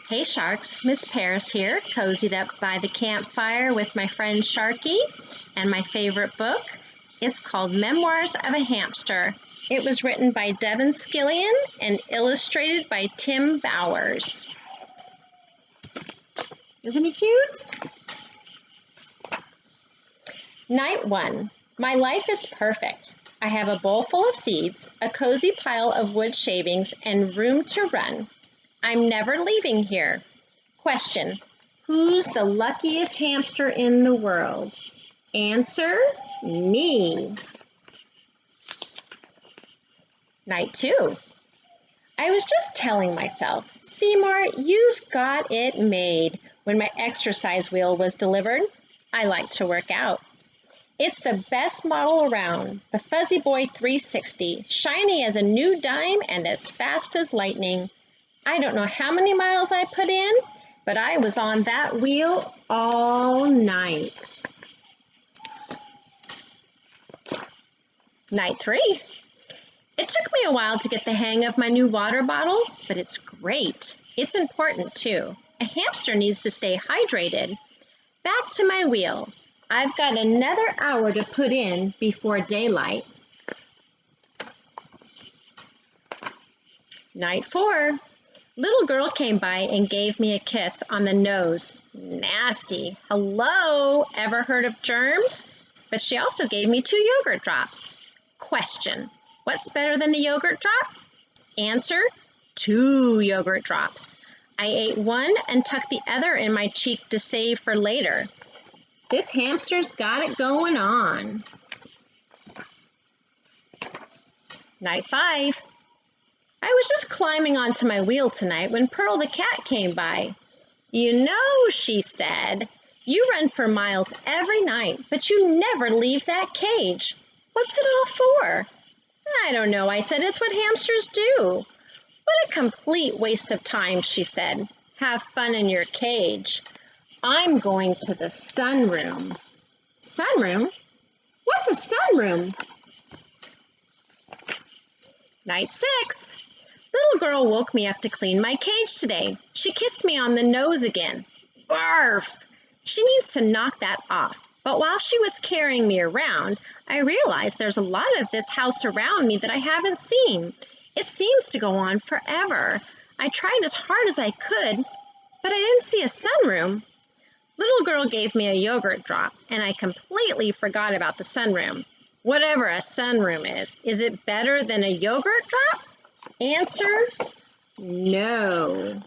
Hey Sharks, Miss Paris here, cozied up by the campfire with my friend Sharky and my favorite book. It's called Memoirs of a Hamster. It was written by Devin Scillian and illustrated by Tim Bowers. Isn't he cute? Night 1. My life is perfect. I have a bowl full of seeds, a cozy pile of wood shavings, and room to run. I'm never leaving here. Question: who's the luckiest hamster in the world? Answer: me. Night 2. I was just telling myself, Seymour, you've got it made. When my exercise wheel was delivered, I like to work out. It's the best model around, the Fuzzy Boy 360, shiny as a new dime and as fast as lightning. I don't know how many miles I put in, but I was on that wheel all night. Night 3. It took me a while to get the hang of my new water bottle, but it's great. It's important too. A hamster needs to stay hydrated. Back to my wheel. I've got another hour to put in before daylight. Night 4. Little girl came by and gave me a kiss on the nose. Nasty. Hello, ever heard of germs? But she also gave me 2 yogurt drops. Question: what's better than a yogurt drop? Answer: 2 yogurt drops. I ate one and tucked the other in my cheek to save for later. This hamster's got it going on. Night 5. I was just climbing onto my wheel tonight when Pearl the cat came by. You know, she said, you run for miles every night, but you never leave that cage. What's it all for? I don't know, I said. It's what hamsters do. What a complete waste of time, she said. Have fun in your cage. I'm going to the sunroom. Sunroom? What's a sunroom? Night 6. Little girl woke me up to clean my cage today. She kissed me on the nose again. Barf! She needs to knock that off. But while she was carrying me around, I realized there's a lot of this house around me that I haven't seen. It seems to go on forever. I tried as hard as I could, but I didn't see a sunroom. Little girl gave me a yogurt drop, and I completely forgot about the sunroom. Whatever a sunroom is it better than a yogurt drop? Answer: no.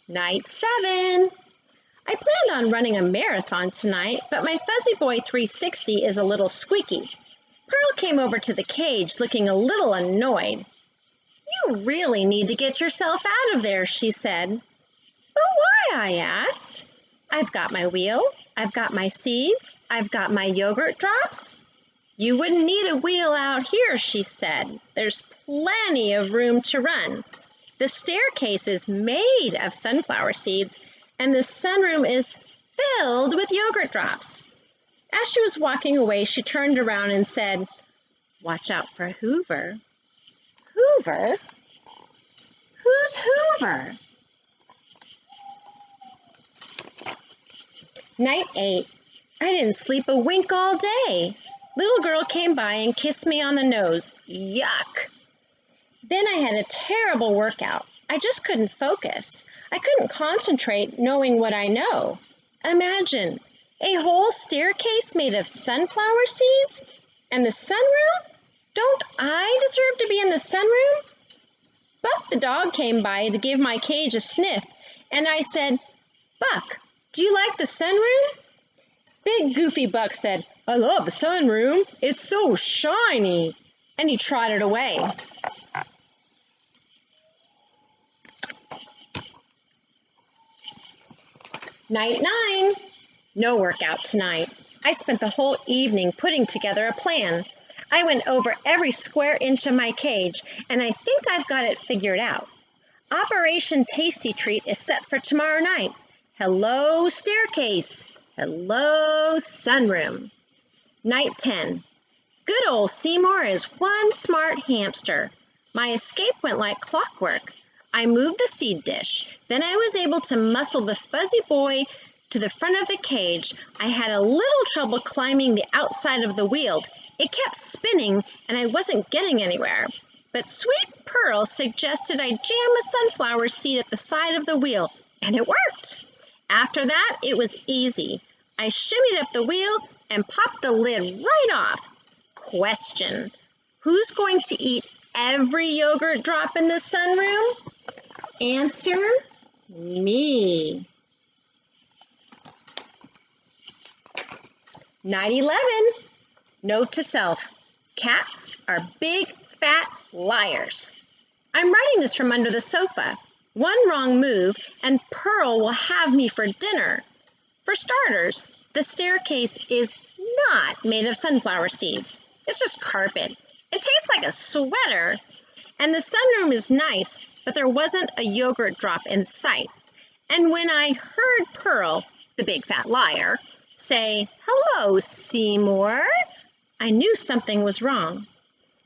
Night 7. I planned on running a marathon tonight, but my Fuzzy Boy 360 is a little squeaky. Pearl came over to the cage looking a little annoyed. You really need to get yourself out of there, she said. But why? I asked. I've got my wheel, I've got my seeds, I've got my yogurt drops. You wouldn't need a wheel out here, she said. There's plenty of room to run. The staircase is made of sunflower seeds, and the sunroom is filled with yogurt drops. As she was walking away, she turned around and said, watch out for Hoover. Hoover? Who's Hoover? Night 8. I didn't sleep a wink all day. Little girl came by and kissed me on the nose. Yuck! Then I had a terrible workout. I just couldn't focus. I couldn't concentrate knowing what I know. Imagine, a whole staircase made of sunflower seeds? And the sunroom? Don't I deserve to be in the sunroom? Buck the dog came by to give my cage a sniff, and I said, Buck, do you like the sunroom? Big goofy Buck said, I love the sunroom. It's so shiny. And he trotted away. Night 9. No workout tonight. I spent the whole evening putting together a plan. I went over every square inch of my cage, and I think I've got it figured out. Operation Tasty Treat is set for tomorrow night. Hello, staircase. Hello, sunroom. Night 10. Good old Seymour is one smart hamster. My escape went like clockwork. I moved the seed dish. Then I was able to muscle the fuzzy boy to the front of the cage. I had a little trouble climbing the outside of the wheel. It kept spinning and I wasn't getting anywhere. But Sweet Pearl suggested I jam a sunflower seed at the side of the wheel, and it worked. After that, it was easy. I shimmied up the wheel and popped the lid right off. Question: who's going to eat every yogurt drop in the sunroom? Answer: me. Night 11. Note to self: cats are big, fat liars. I'm writing this from under the sofa. One wrong move and Pearl will have me for dinner. For starters, the staircase is not made of sunflower seeds. It's just carpet. It tastes like a sweater. And the sunroom is nice, but there wasn't a yogurt drop in sight. And when I heard Pearl, the big fat liar, say, "Hello, Seymour," I knew something was wrong.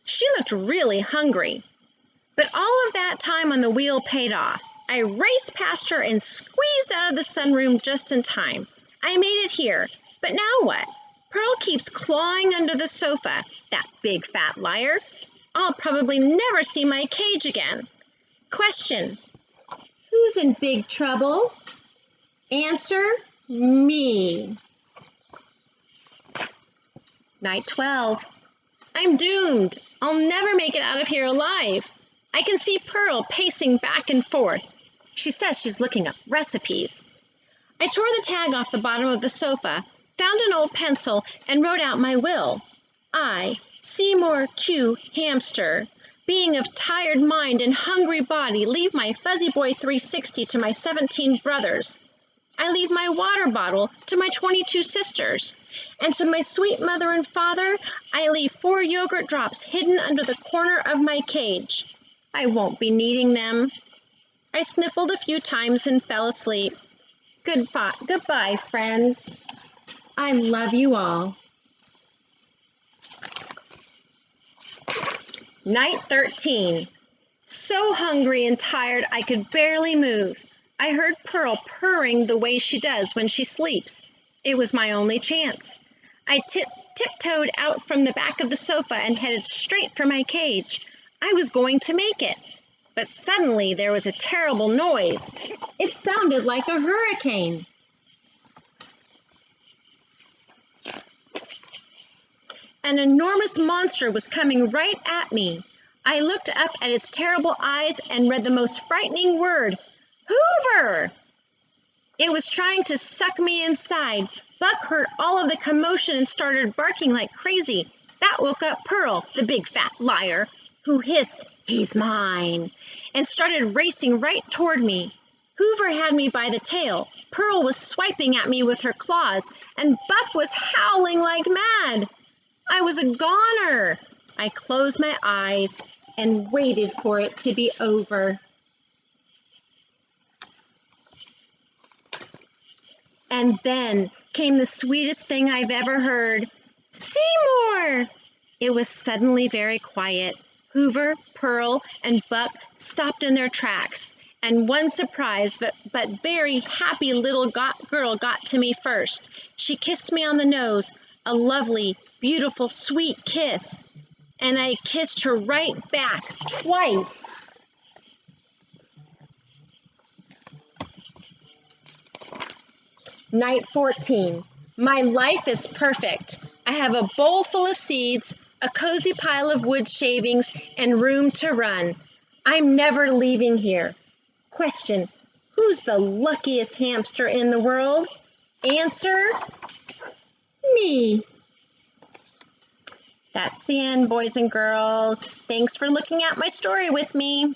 She looked really hungry. But all of that time on the wheel paid off. I raced past her and squeezed out of the sunroom just in time. I made it here, but now what? Pearl keeps clawing under the sofa, that big fat liar. I'll probably never see my cage again. Question: who's in big trouble? Answer: me. Night 12. I'm doomed. I'll never make it out of here alive. I can see Pearl pacing back and forth. She says she's looking up recipes. I tore the tag off the bottom of the sofa, found an old pencil, and wrote out my will. I, Seymour Q. Hamster, being of tired mind and hungry body, leave my fuzzy boy 360 to my 17 brothers. I leave my water bottle to my 22 sisters. And to my sweet mother and father, I leave 4 yogurt drops hidden under the corner of my cage. I won't be needing them. I sniffled a few times and fell asleep. Goodbye, friends. I love you all. Night 13. So hungry and tired I could barely move. I heard Pearl purring the way she does when she sleeps. It was my only chance. I tiptoed out from the back of the sofa and headed straight for my cage. I was going to make it. But suddenly there was a terrible noise. It sounded like a hurricane. An enormous monster was coming right at me. I looked up at its terrible eyes and read the most frightening word: Hoover! It was trying to suck me inside. Buck heard all of the commotion and started barking like crazy. That woke up Pearl, the big fat liar, who hissed, "He's mine," and started racing right toward me. Hoover had me by the tail. Pearl was swiping at me with her claws, and Buck was howling like mad. I was a goner. I closed my eyes and waited for it to be over. And then came the sweetest thing I've ever heard. "Seymour!" It was suddenly very quiet. Hoover, Pearl, and Buck stopped in their tracks, and one surprised but very happy little girl got to me first. She kissed me on the nose, a lovely, beautiful, sweet kiss, and I kissed her right back twice. Night 14. My life is perfect. I have a bowl full of seeds, a cozy pile of wood shavings, and room to run. I'm never leaving here. Question: who's the luckiest hamster in the world? Answer: me. That's the end, boys and girls. Thanks for looking at my story with me.